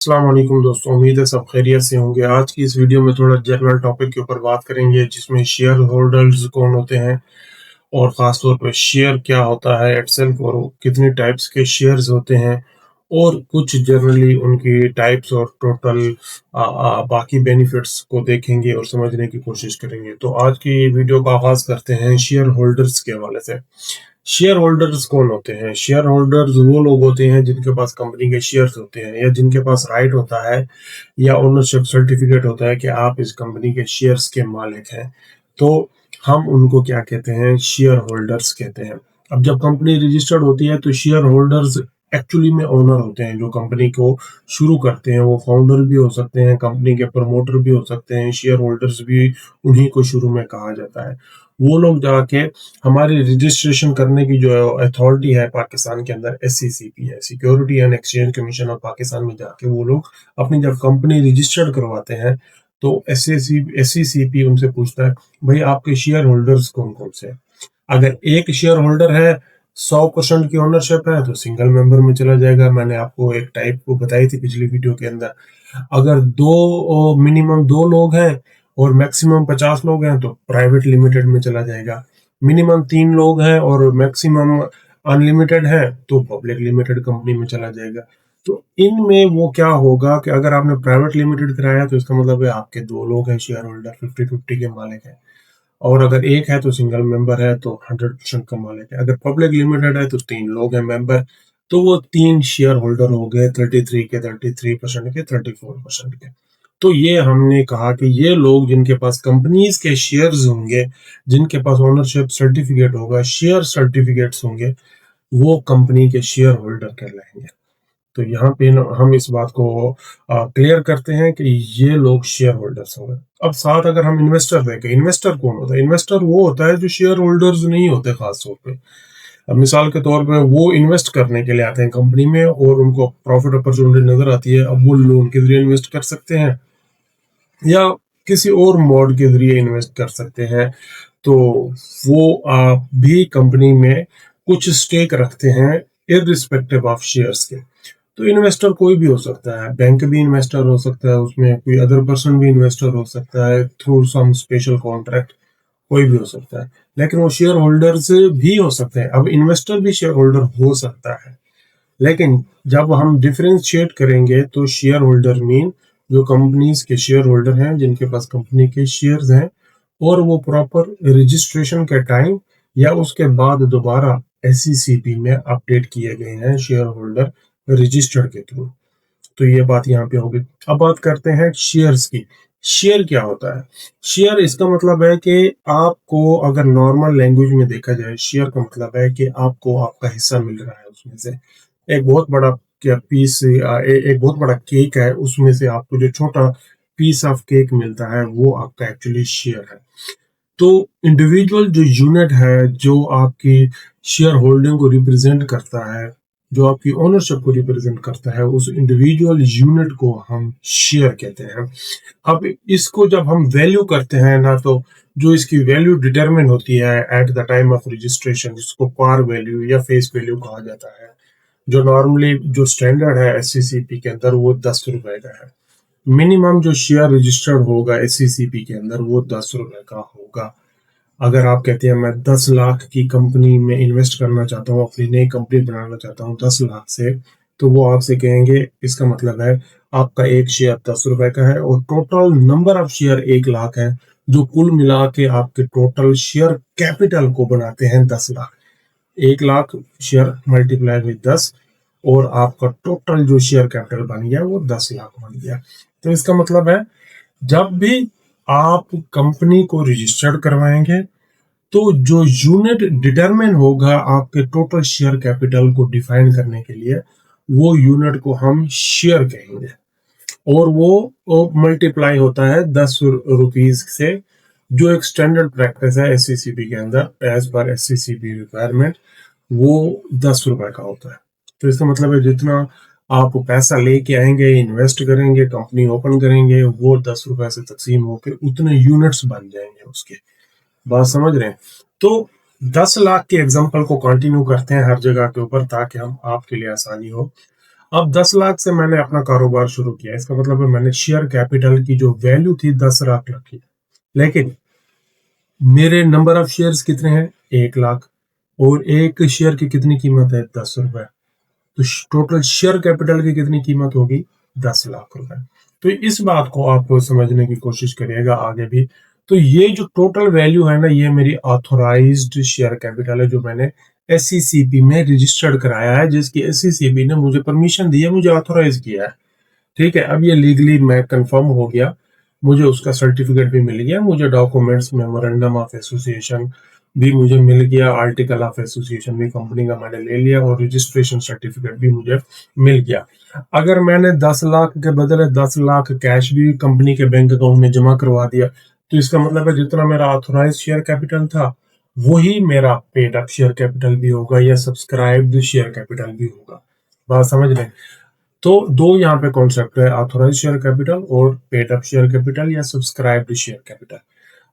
अस्सलाम वालेकुम दोस्तों, उम्मीद है सब खैरियत से होंगे। आज की इस वीडियो में थोड़ा जनरल टॉपिक के ऊपर बात करेंगे जिसमें शेयर होल्डर्स कौन होते हैं और ख़ास तौर पे शेयर क्या होता है इटसेल्फ और कितने टाइप्स के शेयर्स होते हैं और कुछ जनरली उनकी टाइप्स और टोटल बाकी बेनिफिट्स को देखेंगे और समझने की कोशिश करेंगे। तो आज की वीडियो का आगाज़ करते हैं शेयर होल्डर्स के हवाले से। शेयर होल्डर्स कौन होते हैं? शेयर होल्डर्स वो लोग होते हैं जिनके पास कंपनी के शेयर्स होते हैं या जिनके पास राइट होता है या ओनरशिप सर्टिफिकेट होता है कि आप इस कंपनी के शेयर्स के मालिक हैं। तो हम उनको क्या कहते हैं? शेयर होल्डर्स कहते हैं। अब जब कंपनी रजिस्टर्ड होती है तो शेयर होल्डर्स एक्चुअली में ओनर होते हैं जो कंपनी को शुरू करते हैं। वो फाउंडर भी हो सकते हैं, कंपनी के प्रमोटर भी हो सकते हैं, शेयर होल्डर्स भी उन्हीं को शुरू में कहा जाता है। वो लोग जाके हमारी रजिस्ट्रेशन करने की जो अथॉरिटी है पाकिस्तान के अंदर SECP है, security and exchange commission of Pakistan में जाके वो लोग अपनी जब कंपनी रजिस्टर्ड करवाते हैं तो SECP उनसे पूछता है भाई आपके शेयर होल्डर्स कौन कौन से हैं। अगर एक शेयर होल्डर है 100% की ओनरशिप है तो सिंगल मेंबर में चला जाएगा। मैंने आपको एक टाइप को बताई थी पिछली वीडियो के अंदर। अगर दो मिनिमम दो लोग हैं और मैक्सिमम 50 लोग हैं तो प्राइवेट लिमिटेड में चला जाएगा। मिनिमम 3 लोग हैं और मैक्सिमम अनलिमिटेड है तो पब्लिक लिमिटेड कंपनी में चला जाएगा। तो इनमें वो क्या होगा कि अगर आपने प्राइवेट लिमिटेड कराया तो इसका मतलब है आपके 2 लोग हैं शेयर होल्डर, 50-50 के मालिक हैं। और अगर एक है तो सिंगल मेंबर है तो 100% का मालिक है। अगर पब्लिक लिमिटेड है तो 3 लोग हैं मेंबर, तो वो 3 शेयर होल्डर हो गए, 33 के 33% के 34% के। तो ये हमने कहा कि ये लोग जिनके पास कंपनीज के शेयर्स होंगे, जिनके पास ओनरशिप सर्टिफिकेट होगा, शेयर सर्टिफिकेट्स होंगे, वो कंपनी के शेयर होल्डर कहलाएंगे। तो यहाँ पे हम इस बात को क्लियर करते हैं कि ये लोग शेयर होल्डर्स होंगे। अब साथ अगर हम इन्वेस्टर देखें, इन्वेस्टर कौन होता है? इन्वेस्टर वो होता है जो शेयर होल्डर्स नहीं होते खास तौर पे। अब मिसाल के तौर पे वो इन्वेस्ट करने के लिए आते हैं कंपनी में और उनको प्रॉफिट अपॉर्चुनिटी नजर आती है। अब वो लोन के जरिए इन्वेस्ट कर सकते हैं या किसी और मोड के जरिए इन्वेस्ट कर सकते हैं। तो वो आप भी कंपनी में कुछ स्टेक रखते हैं इररिस्पेक्टिव ऑफ शेयर्स के। तो इन्वेस्टर कोई भी हो सकता है, बैंक भी इन्वेस्टर हो सकता है, उसमें कोई अदर पर्सन भी इन्वेस्टर हो सकता है थ्रू सम स्पेशल कॉन्ट्रैक्ट, कोई भी हो सकता है। लेकिन वो शेयर होल्डर्स भी हो सकते हैं। अब इन्वेस्टर भी शेयर होल्डर हो सकता है, लेकिन जब हम डिफरेंशिएट करेंगे तो शेयर होल्डर मीन जो कंपनीज के शेयर होल्डर हैं जिनके पास कंपनी के शेयर्स हैं और वो प्रॉपर रजिस्ट्रेशन के टाइम या उसके बाद दोबारा SECP में अपडेट किए गए हैं शेयर होल्डर रजिस्टर के थ्रू। तो ये बात यहाँ पे होगी। अब बात करते हैं शेयर्स की। शेयर क्या होता है? शेयर इसका मतलब है कि आपको, अगर नॉर्मल लैंग्वेज में देखा जाए, शेयर का मतलब है कि आपको आपका हिस्सा मिल रहा है उसमें से। एक बहुत बड़ा क्या पीस, एक बहुत बड़ा केक है, उसमें से आपको जो छोटा पीस ऑफ केक मिलता है वो आपका एक्चुअली शेयर है। तो इंडिविजुअल जो यूनिट है जो आपकी शेयर होल्डिंग को रिप्रेजेंट करता है, जो आपकी ओनरशिप को रिप्रेजेंट करता है, उस इंडिविजुअल यूनिट को हम शेयर कहते हैं। अब इसको जब हम वैल्यू करते हैं ना, तो जो इसकी वैल्यू डिटरमिन होती है at the time of registration, जिसको पार वैल्यू या फेस वैल्यू कहा जाता है, जो नॉर्मली जो स्टैंडर्ड है SECP के अंदर वो 10 रुपए का है। मिनिमम जो शेयर रजिस्टर्ड होगा SECP के अंदर वो 10 रुपए का होगा। अगर आप कहते हैं मैं 10 लाख की कंपनी में इन्वेस्ट करना चाहता हूँ, अपनी नई कंपनी बनाना चाहता हूँ 10 लाख से, तो वो आपसे कहेंगे इसका मतलब है आपका एक शेयर 10 रुपए का है और total number of share 1 lakh है, जो कुल मिला के आपके टोटल शेयर कैपिटल को बनाते हैं 10 lakh. 1 lakh share multiply with 10 और आपका टोटल जो शेयर कैपिटल बन गया वो 10 लाख बन गया। तो इसका मतलब है जब भी आप कंपनी को रजिस्टर्ड करवाएंगे तो जो यूनिट डिटरमिन होगा आपके टोटल शेयर कैपिटल को डिफाइन करने के लिए, वो यूनिट को हम शेयर कहेंगे और वो मल्टीप्लाई होता है 10 रुपीज से, जो एक स्टैंडर्ड प्रैक्टिस है SECP के अंदर। एज पर SECP रिक्वायरमेंट वो 10 रुपए का होता है। तो इसका मतलब है जितना आप पैसा लेके आएंगे, इन्वेस्ट करेंगे, कंपनी ओपन करेंगे, वो 10 रुपए से तकसीम होकर उतने यूनिट्स बन जाएंगे उसके। बात समझ रहे हैं? तो 10 लाख के एग्जांपल को कंटिन्यू करते हैं हर जगह के ऊपर ताकि हम आपके लिए आसानी हो। अब 10 लाख से मैंने अपना कारोबार शुरू किया, इसका मतलब है मैंने शेयर कैपिटल की जो वैल्यू थी 10 लाख रखी, लेकिन मेरे नंबर ऑफ शेयर्स कितने हैं? 1 लाख। और एक शेयर की कितनी कीमत है? 10 रुपए। तो टोटल शेयर कैपिटल की कितनी कीमत होगी? 10 लाख रुपए। तो इस बात को आप समझने की कोशिश करिएगा आगे भी। तो ये जो टोटल वैल्यू है ना, ये मेरी ऑथोराइज्ड शेयर कैपिटल है, जो मैंने एससीसीपी में रजिस्टर्ड कराया है, जिसकी एससीसीपी ने मुझे परमिशन दी है, मुझे ऑथोराइज किया है। ठीक है, अब ये लीगली मैं कंफर्म हो गया, मुझे उसका सर्टिफिकेट भी मिल गया, मुझे डॉक्यूमेंट्स मेमोरेंडम ऑफ एसोसिएशन भी मुझे मिल गया, आर्टिकल ऑफ एसोसिएशन भी कंपनी का मैंने ले लिया, और रजिस्ट्रेशन सर्टिफिकेट भी मुझे मिल गया। अगर मैंने 10 लाख के बदले 10 लाख कैश भी कंपनी के बैंक अकाउंट में जमा करवा दिया, तो इसका मतलब है जितना मेरा ऑथोराइज शेयर कैपिटल था, वही मेरा पेड अप शेयर कैपिटल भी होगा, या सब्सक्राइब्ड शेयर कैपिटल भी होगा। बात समझ रहे हैं? तो दो यहाँ पे कॉन्सेप्ट है, ऑथोराइज शेयर कैपिटल और पेड अप शेयर कैपिटल या सब्सक्राइब्ड शेयर कैपिटल।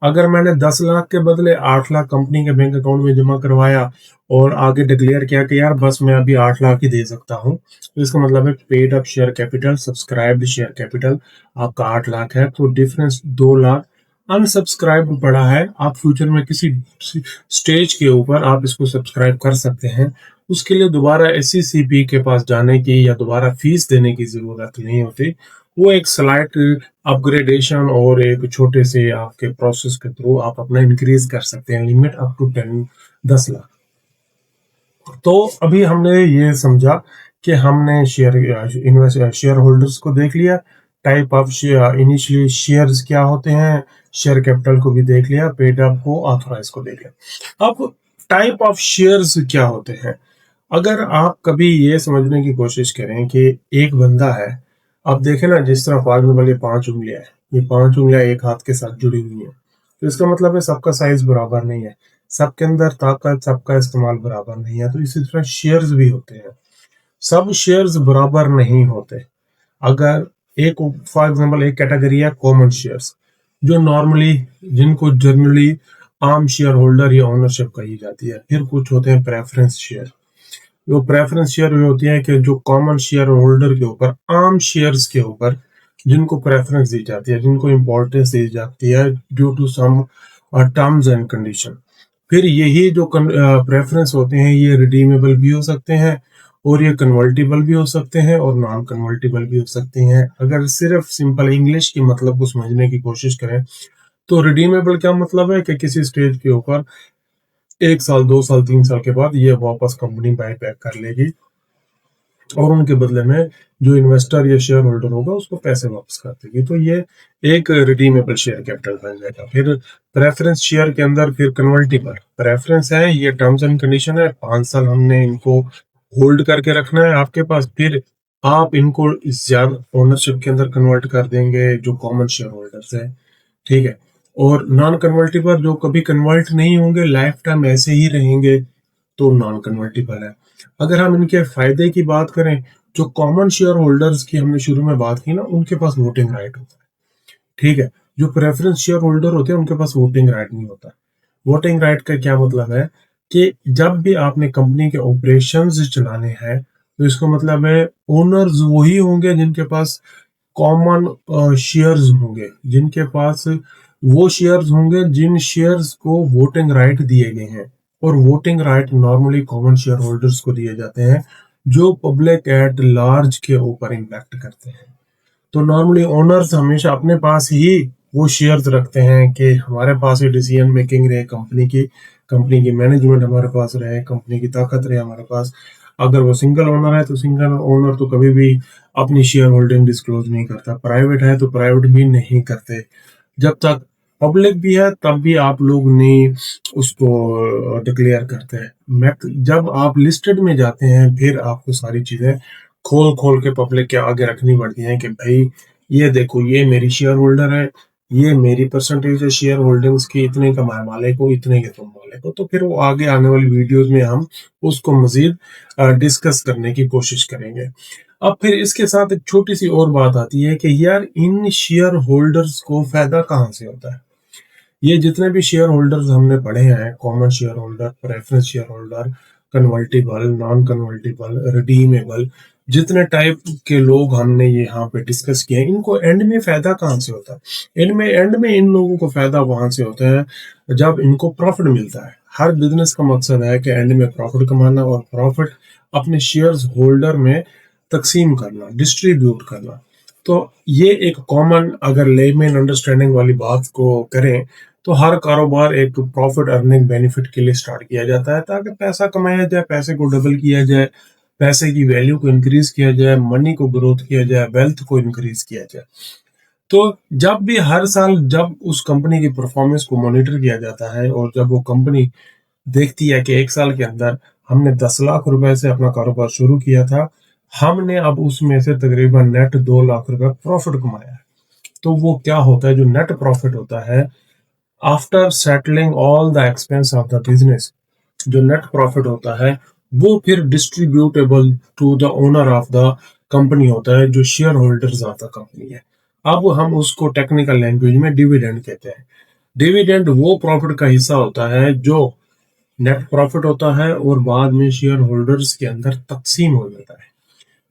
अगर मैंने 10 लाख के बदले 8 लाख कंपनी के बैंक अकाउंट में जमा करवाया और आगे डिक्लेयर किया कि यार बस मैं अभी 8 लाख ही दे सकता हूँ, तो इसका मतलब है paid up share capital subscribed share capital आपका 8 लाख है, तो डिफरेंस 2 लाख अनसब्सक्राइब्ड पड़ा है। आप फ्यूचर में किसी स्टेज के ऊपर आप इसको सब्सक्राइब कर सकते हैं, उसके लिए दोबारा एससीसीपी के पास जाने की या दोबारा फीस देने की जरूरत नहीं होती। वो एक स्लाइट अपग्रेडेशन और एक छोटे से आपके प्रोसेस के थ्रू आप अपना इंक्रीज कर सकते हैं लिमिट अप टू 10 लाख। तो अभी हमने ये समझा कि हमने शेयर होल्डर्स को देख लिया, type of share, initially shares क्या होते हैं, शेयर कैपिटल को भी देख लिया, पेड अप को, ऑथराइज को देख लिया। अब टाइप ऑफ शेयर्स क्या होते हैं? अगर आप कभी ये समझने की कोशिश करें कि एक बंदा है, आप देखें ना, जिस तरह फॉर एग्जाम्पल ये 5 उंगलियां है, ये 5 उंगलियां एक हाथ के साथ जुड़ी हुई है, तो इसका मतलब है सबका साइज बराबर नहीं है, सबके अंदर ताकत, सबका इस्तेमाल बराबर नहीं है। तो इसी तरह शेयर्स भी होते हैं, सब शेयर्स बराबर नहीं होते। अगर एक, फॉर एग्जाम्पल एक कैटेगरी है कॉमन शेयर्स, जो नॉर्मली, जिनको जनरली आम शेयर होल्डर या ओनरशिप कही जाती है। फिर कुछ होते हैं प्रेफरेंस शेयर। जो प्रेफरेंस शेयर होती है कि जो कॉमन शेयर होल्डर के ऊपर, आम शेयर्स के ऊपर जिनको प्रेफरेंस दी जाती है, जिनको इम्पोर्टेंस दी जाती है due to some terms and condition. फिर यही जो प्रेफरेंस होते हैं, ये रिडीमेबल भी हो सकते हैं, और ये कन्वर्टेबल भी हो सकते हैं, और नॉन कन्वर्टेबल भी हो सकते हैं। अगर सिर्फ सिंपल इंग्लिश की मतलब को समझने की कोशिश करें, तो रिडीमेबल क्या मतलब है कि किसी स्टेज के ऊपर 1 साल, 2 साल, 3 साल के बाद ये वापस कंपनी बाय बैक कर लेगी, और उनके बदले में जो इन्वेस्टर या शेयर होल्डर होगा उसको पैसे वापस कर देगी। तो ये एक रिडीमेबल शेयर कैपिटल बन जाएगा। फिर प्रेफरेंस शेयर के अंदर फिर कन्वर्टेबल प्रेफरेंस है, ये टर्म्स एंड कंडीशन है, 5 साल हमने इनको होल्ड करके रखना है आपके पास, फिर आप इनको ज्यादा ओनरशिप के अंदर कन्वर्ट कर देंगे जो कॉमन शेयर होल्डर्स है। ठीक है, और नॉन कन्वर्टेबल जो कभी कन्वर्ट नहीं होंगे, लाइफ टाइम ऐसे ही रहेंगे, तो नॉन कन्वर्टेबल है। अगर हम इनके फायदे की बात करें, जो कॉमन शेयर होल्डर्स की हमने शुरू में बात की ना, उनके पास वोटिंग राइट होता है। ठीक है, जो प्रेफरेंस शेयर होल्डर होते हैं उनके पास वोटिंग राइट नहीं होता। वोटिंग राइट का क्या मतलब है कि जब भी आपने कंपनी के ऑपरेशंस चलाने हैं, तो इसका मतलब है ओनर्स वही होंगे जिनके पास कॉमन शेयर्स होंगे, जिनके पास वो शेयर्स होंगे जिन शेयर्स को वोटिंग राइट दिए गए हैं। और voting right normally common share holders को दिए जाते हैं जो पब्लिक एट लार्ज के ऊपर इम्पैक्ट करते हैं। तो नॉर्मली ओनर्स हमेशा अपने पास ही वो शेयर्स रखते हैं कि हमारे पास ही डिसीजन मेकिंग रहे कंपनी की मैनेजमेंट हमारे पास रहे, कंपनी की ताकत रहे हमारे पास। अगर वो सिंगल ओनर है तो सिंगल ओनर तो कभी भी अपनी शेयर होल्डिंग डिस्क्लोज नहीं करता, प्राइवेट है तो प्राइवेट भी नहीं करते। जब तक पब्लिक भी है तब भी आप लोग नहीं उसको डिक्लेयर करते हैं। मैं जब आप लिस्टेड में जाते हैं, फिर आपको सारी चीजें खोल खोल के पब्लिक के आगे रखनी पड़ती है कि भाई ये देखो, ये मेरी शेयर होल्डर है, ये मेरी परसेंटेज है शेयर होल्डिंग्स की, इतने का मैं मालिक हूँ, इतने के तुम मालिक हो। तो फिर वो आगे आने वाली वीडियोस में हम उसको मजीद डिस्कस करने की कोशिश करेंगे। अब फिर इसके साथ एक छोटी सी और बात आती है कि यार इन शेयर होल्डर्स को फायदा कहाँ से होता है? ये जितने भी शेयर होल्डर्स हमने पढ़े हैं, common share holder, preference share holder, convertible, non convertible, redeemable, जितने टाइप के लोग हमने ये यहाँ पे डिस्कस किए हैं, इनको एंड में फायदा कहाँ से होता है? एंड में इन लोगों को फायदा वहां से होता है जब इनको प्रॉफिट मिलता है। हर बिजनेस का मकसद है कि एंड में प्रॉफिट कमाना और प्रॉफिट अपने शेयर्स होल्डर में तकसीम करना, डिस्ट्रीब्यूट करना। तो ये एक कॉमन, अगर लेमैन अंडरस्टैंडिंग वाली बात को करें, तो हर कारोबार एक प्रॉफिट अर्निंग बेनिफिट के लिए स्टार्ट किया जाता है ताकि पैसा कमाया जाए, पैसे को डबल किया जाए, पैसे की वैल्यू को इंक्रीज किया जाए, मनी को ग्रोथ किया जाए, वेल्थ को इंक्रीज किया जाए। तो जब भी हर साल जब उस कंपनी की परफॉर्मेंस को मॉनिटर किया जाता है और जब वो कंपनी देखती है कि एक साल के अंदर हमने 10 लाख रुपए से अपना कारोबार शुरू किया था, हमने अब उसमें से तकरीबन नेट 2 लाख रुपए प्रॉफिट कमाया है, तो वो क्या होता है, जो नेट प्रॉफिट होता है after settling all the expense of the business, जो नेट प्रॉफिट होता है वो फिर distributable to the owner of the company होता है, जो shareholders of the company है। अब हम उसको टेक्निकल लैंग्वेज में डिविडेंड कहते हैं। डिविडेंड वो प्रॉफिट का हिस्सा होता है जो नेट प्रॉफिट होता है और बाद में शेयर होल्डर्स के अंदर तकसीम हो जाता है।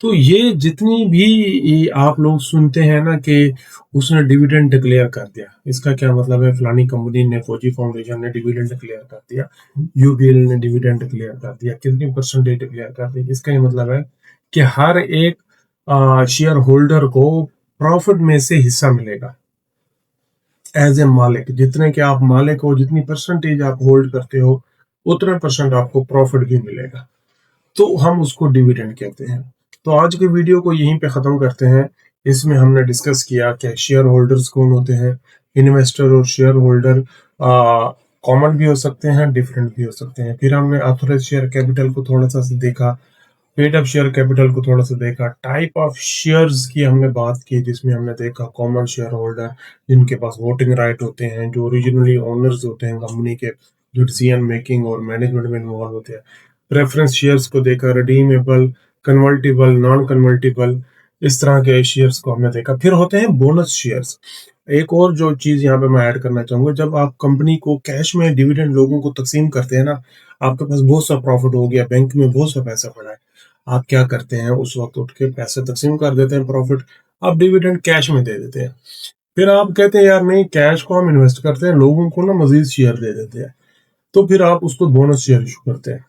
तो ये जितनी भी ये आप लोग सुनते हैं ना कि उसने डिविडेंड डिक्लेयर कर दिया, इसका क्या मतलब है? फलानी कंपनी ने, फौजी फाउंडेशन ने डिविडेंड डिक्लेयर कर दिया, यूबीएल ने डिविडेंड डिक्लेयर कर दिया, कितनी परसेंटेज डिक्लेयर कर दी, इसका ये मतलब है कि हर एक शेयर होल्डर को प्रॉफिट में से हिस्सा मिलेगा एज ए मालिक। जितने के आप मालिक हो, जितनी परसेंटेज आप होल्ड करते हो, उतना परसेंट आपको प्रॉफिट भी मिलेगा, तो हम उसको डिविडेंड कहते हैं। तो आज के वीडियो को यहीं पे ख़त्म करते हैं। इसमें हमने डिस्कस किया कि शेयर होल्डर्स कौन होते हैं। इन्वेस्टर और शेयर होल्डर कॉमन भी हो सकते हैं, डिफरेंट भी हो सकते हैं। फिर हमने ऑथराइज शेयर कैपिटल को थोड़ा सा देखा, पेड अप शेयर कैपिटल को थोड़ा सा देखा, टाइप ऑफ शेयर्स की हमने बात की, जिसमें हमने देखा कॉमन शेयर होल्डर जिनके पास वोटिंग राइट होते हैं, जो ओरिजिनली ओनर्स होते हैं कंपनी के, जो डिसीजन मेकिंग और मैनेजमेंट में इन्वॉल्व होते हैं। प्रेफरेंस शेयर्स को देखा, रिडीमेबल, कन्वर्टिबल, नॉन कन्वर्टिबल, इस तरह के शेयर्स को हमने देखा। फिर होते हैं बोनस शेयर्स। एक और जो चीज यहाँ पे मैं ऐड करना चाहूंगा, जब आप कंपनी को कैश में डिविडेंड लोगों को तकसीम करते हैं ना, आपके पास बहुत सा प्रॉफिट हो गया, बैंक में बहुत सा पैसा पड़ा है, आप क्या करते हैं? उस वक्त उठ के पैसे तकसीम कर देते हैं प्रॉफिट, आप डिविडेंड कैश में दे देते हैं। फिर आप कहते हैं यार नहीं, कैश को हम इन्वेस्ट करते हैं, लोगों को ना मजीद शेयर दे देते हैं, तो फिर आप उसको बोनस शेयर इशू करते हैं।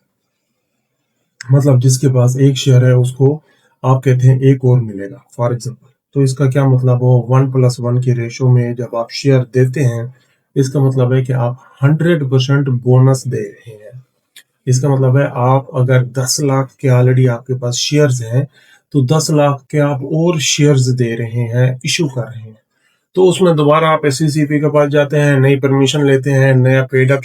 मतलब जिसके पास एक शेयर है उसको आप कहते हैं एक और मिलेगा, फॉर एग्जाम्पल। तो इसका क्या मतलब हो, 1+1 के रेशो में जब आप शेयर देते हैं, इसका मतलब है कि आप 100% बोनस दे रहे हैं। इसका मतलब है आप अगर 10 लाख के ऑलरेडी आपके पास शेयर्स हैं, तो 10 लाख के आप और शेयर्स दे रहे हैं, इशू कर रहे हैं। तो उसमें दोबारा आप एससीसीपी के पास जाते हैं, नई परमिशन लेते हैं, नया paid up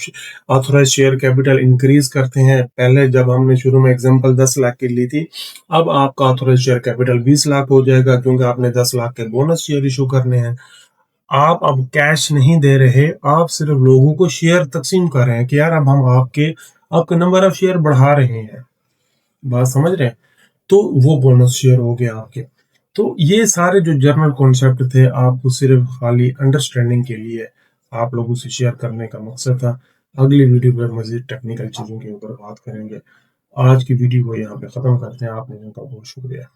authorise share capital increase करते हैं। पहले जब हमने शुरू में एग्जांपल 10 लाख की ली थी, अब आपका ऑथराइज शेयर कैपिटल 20 लाख हो जाएगा, क्योंकि आपने 10 लाख के बोनस शेयर इशू करने हैं। आप अब कैश नहीं दे रहे, आप सिर्फ लोगों को शेयर तकसीम कर रहे हैं कि यार अब हम आपके आपका नंबर ऑफ शेयर बढ़ा रहे हैं। बात समझ रहे हैं? तो वो बोनस शेयर हो गया आपके। तो ये सारे जो जर्नल कॉन्सेप्ट थे, आपको सिर्फ खाली अंडरस्टैंडिंग के लिए आप लोगों से शेयर करने का मकसद था। अगली वीडियो में मजीद टेक्निकल चीज़ों के ऊपर बात करेंगे। आज की वीडियो को यहाँ पे ख़त्म करते हैं। आपने इनका बहुत शुक्रिया।